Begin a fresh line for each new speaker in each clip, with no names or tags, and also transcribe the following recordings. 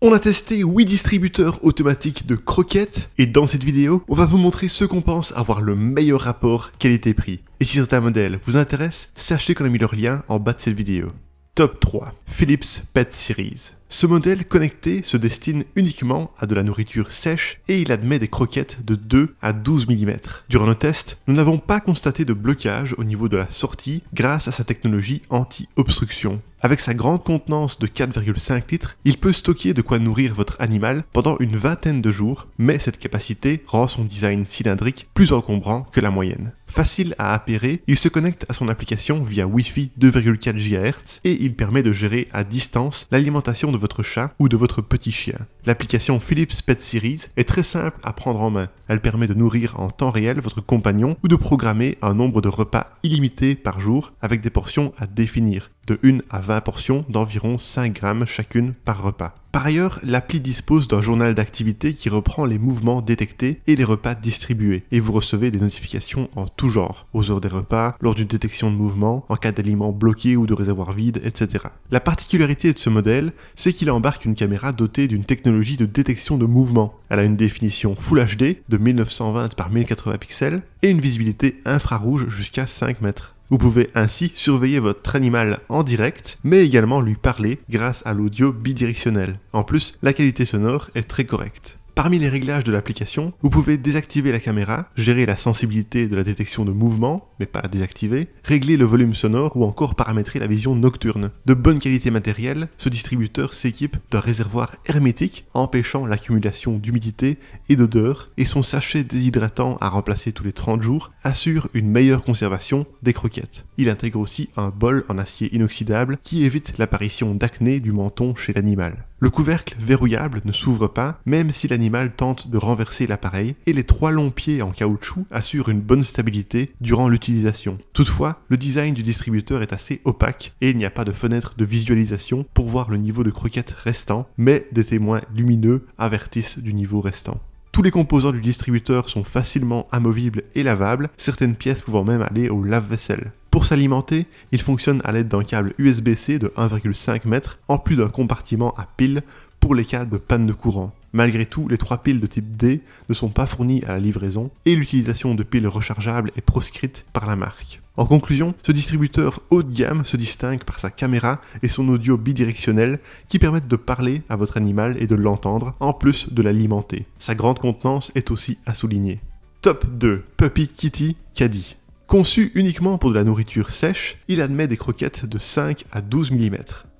On a testé 8 distributeurs automatiques de croquettes et dans cette vidéo, on va vous montrer ceux qu'on pense avoir le meilleur rapport qualité-prix. Et si certains modèles vous intéressent, sachez qu'on a mis leur lien en bas de cette vidéo. Top 3. Philips Pet Series. Ce modèle connecté se destine uniquement à de la nourriture sèche et il admet des croquettes de 2 à 12 mm. Durant nos tests, nous n'avons pas constaté de blocage au niveau de la sortie grâce à sa technologie anti-obstruction. Avec sa grande contenance de 4,5 litres, il peut stocker de quoi nourrir votre animal pendant une vingtaine de jours, mais cette capacité rend son design cylindrique plus encombrant que la moyenne. Facile à appairer, il se connecte à son application via Wi-Fi 2,4 GHz et il permet de gérer à distance l'alimentation de votre chat ou de votre petit chien. L'application Philips Pet Series est très simple à prendre en main. Elle permet de nourrir en temps réel votre compagnon ou de programmer un nombre de repas illimité par jour avec des portions à définir, de 1 à 20 portions d'environ 5 grammes chacune par repas. Par ailleurs, l'appli dispose d'un journal d'activité qui reprend les mouvements détectés et les repas distribués, et vous recevez des notifications en tout genre, aux heures des repas, lors d'une détection de mouvement, en cas d'aliments bloqués ou de réservoirs vides, etc. La particularité de ce modèle, c'est qu'il embarque une caméra dotée d'une technologie de détection de mouvement. Elle a une définition Full HD de 1920 par 1080 pixels et une visibilité infrarouge jusqu'à 5 mètres. Vous pouvez ainsi surveiller votre animal en direct, mais également lui parler grâce à l'audio bidirectionnel. En plus, la qualité sonore est très correcte. Parmi les réglages de l'application, vous pouvez désactiver la caméra, gérer la sensibilité de la détection de mouvement, mais pas la désactiver, régler le volume sonore ou encore paramétrer la vision nocturne. De bonne qualité matérielle, ce distributeur s'équipe d'un réservoir hermétique empêchant l'accumulation d'humidité et d'odeur et son sachet déshydratant à remplacer tous les 30 jours assure une meilleure conservation des croquettes. Il intègre aussi un bol en acier inoxydable qui évite l'apparition d'acné du menton chez l'animal. Le couvercle verrouillable ne s'ouvre pas, même si l'animal tente de renverser l'appareil, et les 3 longs pieds en caoutchouc assurent une bonne stabilité durant l'utilisation. Toutefois, le design du distributeur est assez opaque, et il n'y a pas de fenêtre de visualisation pour voir le niveau de croquettes restant, mais des témoins lumineux avertissent du niveau restant. Tous les composants du distributeur sont facilement amovibles et lavables, certaines pièces pouvant même aller au lave-vaisselle. Pour s'alimenter, il fonctionne à l'aide d'un câble USB-C de 1,5 m, en plus d'un compartiment à piles pour les cas de panne de courant. Malgré tout, les 3 piles de type D ne sont pas fournies à la livraison et l'utilisation de piles rechargeables est proscrite par la marque. En conclusion, ce distributeur haut de gamme se distingue par sa caméra et son audio bidirectionnel qui permettent de parler à votre animal et de l'entendre, en plus de l'alimenter. Sa grande contenance est aussi à souligner. Top 2. Puppy Kitty Caddy. Conçu uniquement pour de la nourriture sèche, il admet des croquettes de 5 à 12 mm.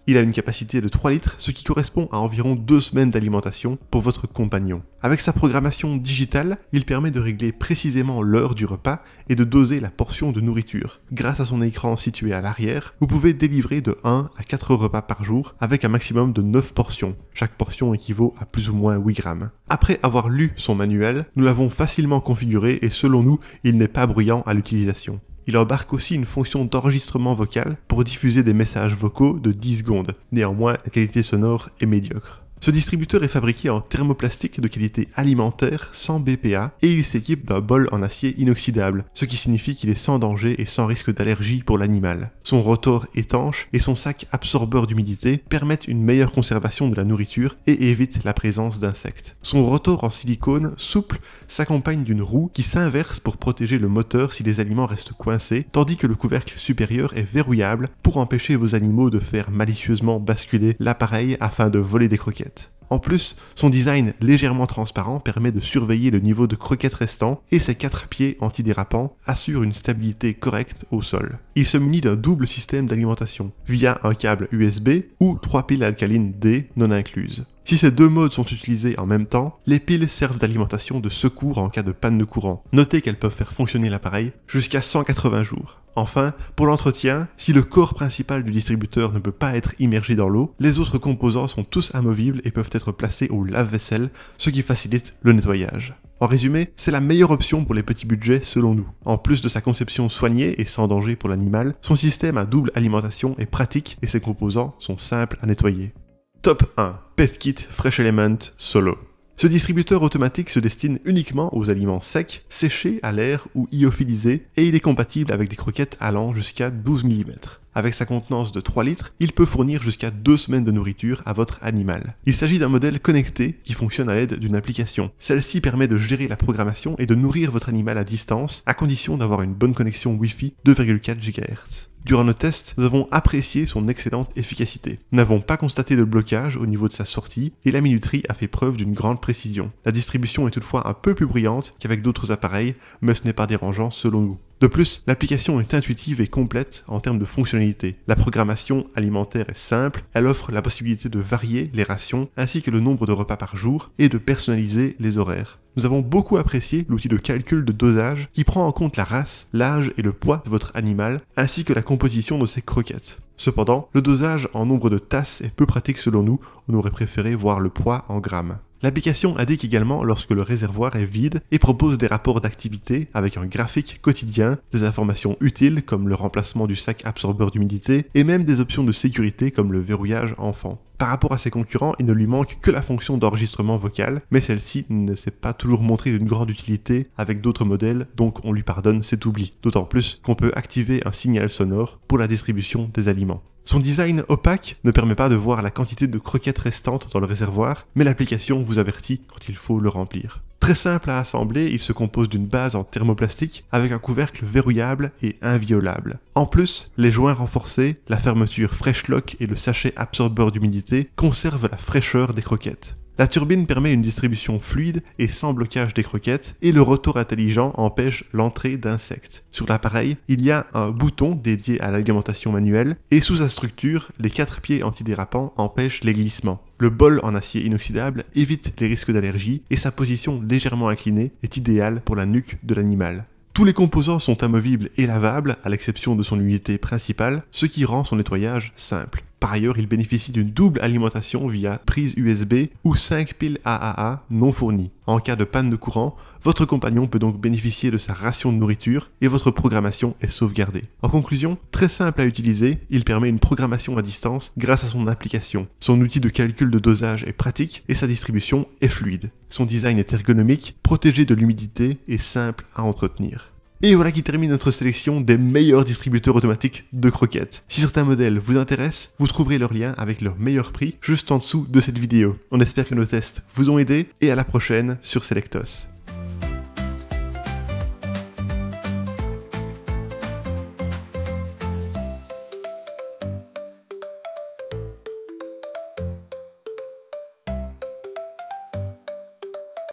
Il a une capacité de 3 litres, ce qui correspond à environ 2 semaines d'alimentation pour votre compagnon. Avec sa programmation digitale, il permet de régler précisément l'heure du repas et de doser la portion de nourriture. Grâce à son écran situé à l'arrière, vous pouvez délivrer de 1 à 4 repas par jour avec un maximum de 9 portions. Chaque portion équivaut à plus ou moins 8 grammes. Après avoir lu son manuel, nous l'avons facilement configuré et selon nous, il n'est pas bruyant à l'utilisation. Il embarque aussi une fonction d'enregistrement vocal pour diffuser des messages vocaux de 10 secondes. Néanmoins, la qualité sonore est médiocre. Ce distributeur est fabriqué en thermoplastique de qualité alimentaire sans BPA et il s'équipe d'un bol en acier inoxydable, ce qui signifie qu'il est sans danger et sans risque d'allergie pour l'animal. Son rotor étanche et son sac absorbeur d'humidité permettent une meilleure conservation de la nourriture et évitent la présence d'insectes. Son rotor en silicone souple s'accompagne d'une roue qui s'inverse pour protéger le moteur si les aliments restent coincés, tandis que le couvercle supérieur est verrouillable pour empêcher vos animaux de faire malicieusement basculer l'appareil afin de voler des croquettes. En plus, son design légèrement transparent permet de surveiller le niveau de croquettes restant et ses 4 pieds antidérapants assurent une stabilité correcte au sol. Il se munit d'un double système d'alimentation, via un câble USB ou 3 piles alcalines D non incluses. Si ces 2 modes sont utilisés en même temps, les piles servent d'alimentation de secours en cas de panne de courant. Notez qu'elles peuvent faire fonctionner l'appareil jusqu'à 180 jours. Enfin, pour l'entretien, si le corps principal du distributeur ne peut pas être immergé dans l'eau, les autres composants sont tous amovibles et peuvent être placés au lave-vaisselle, ce qui facilite le nettoyage. En résumé, c'est la meilleure option pour les petits budgets selon nous. En plus de sa conception soignée et sans danger pour l'animal, son système à double alimentation est pratique et ses composants sont simples à nettoyer. Top 1. Pet Kit Fresh Element Solo. Ce distributeur automatique se destine uniquement aux aliments secs, séchés à l'air ou lyophilisés, et il est compatible avec des croquettes allant jusqu'à 12 mm. Avec sa contenance de 3 litres, il peut fournir jusqu'à 2 semaines de nourriture à votre animal. Il s'agit d'un modèle connecté qui fonctionne à l'aide d'une application. Celle-ci permet de gérer la programmation et de nourrir votre animal à distance, à condition d'avoir une bonne connexion Wi-Fi 2,4 GHz. Durant nos tests, nous avons apprécié son excellente efficacité. Nous n'avons pas constaté de blocage au niveau de sa sortie et la minuterie a fait preuve d'une grande précision. La distribution est toutefois un peu plus bruyante qu'avec d'autres appareils, mais ce n'est pas dérangeant selon nous. De plus, l'application est intuitive et complète en termes de fonctionnalité. La programmation alimentaire est simple, elle offre la possibilité de varier les rations ainsi que le nombre de repas par jour et de personnaliser les horaires. Nous avons beaucoup apprécié l'outil de calcul de dosage qui prend en compte la race, l'âge et le poids de votre animal ainsi que la composition de ses croquettes. Cependant, le dosage en nombre de tasses est peu pratique selon nous, on aurait préféré voir le poids en grammes. L'application indique également lorsque le réservoir est vide et propose des rapports d'activité avec un graphique quotidien, des informations utiles comme le remplacement du sac absorbeur d'humidité et même des options de sécurité comme le verrouillage enfant. Par rapport à ses concurrents, il ne lui manque que la fonction d'enregistrement vocal, mais celle-ci ne s'est pas toujours montrée d'une grande utilité avec d'autres modèles, donc on lui pardonne cet oubli. D'autant plus qu'on peut activer un signal sonore pour la distribution des aliments. Son design opaque ne permet pas de voir la quantité de croquettes restantes dans le réservoir, mais l'application vous avertit quand il faut le remplir. Très simple à assembler, il se compose d'une base en thermoplastique avec un couvercle verrouillable et inviolable. En plus, les joints renforcés, la fermeture Fresh Lock et le sachet absorbeur d'humidité conservent la fraîcheur des croquettes. La turbine permet une distribution fluide et sans blocage des croquettes, et le rotor intelligent empêche l'entrée d'insectes. Sur l'appareil, il y a un bouton dédié à l'alimentation manuelle, et sous sa structure, les 4 pieds antidérapants empêchent les glissements. Le bol en acier inoxydable évite les risques d'allergie, et sa position légèrement inclinée est idéale pour la nuque de l'animal. Tous les composants sont amovibles et lavables, à l'exception de son unité principale, ce qui rend son nettoyage simple. Par ailleurs, il bénéficie d'une double alimentation via prise USB ou 5 piles AAA non fournies. En cas de panne de courant, votre compagnon peut donc bénéficier de sa ration de nourriture et votre programmation est sauvegardée. En conclusion, très simple à utiliser, il permet une programmation à distance grâce à son application. Son outil de calcul de dosage est pratique et sa distribution est fluide. Son design est ergonomique, protégé de l'humidité et simple à entretenir. Et voilà qui termine notre sélection des meilleurs distributeurs automatiques de croquettes. Si certains modèles vous intéressent, vous trouverez leur lien avec leur meilleur prix juste en dessous de cette vidéo. On espère que nos tests vous ont aidé et à la prochaine sur Selectos.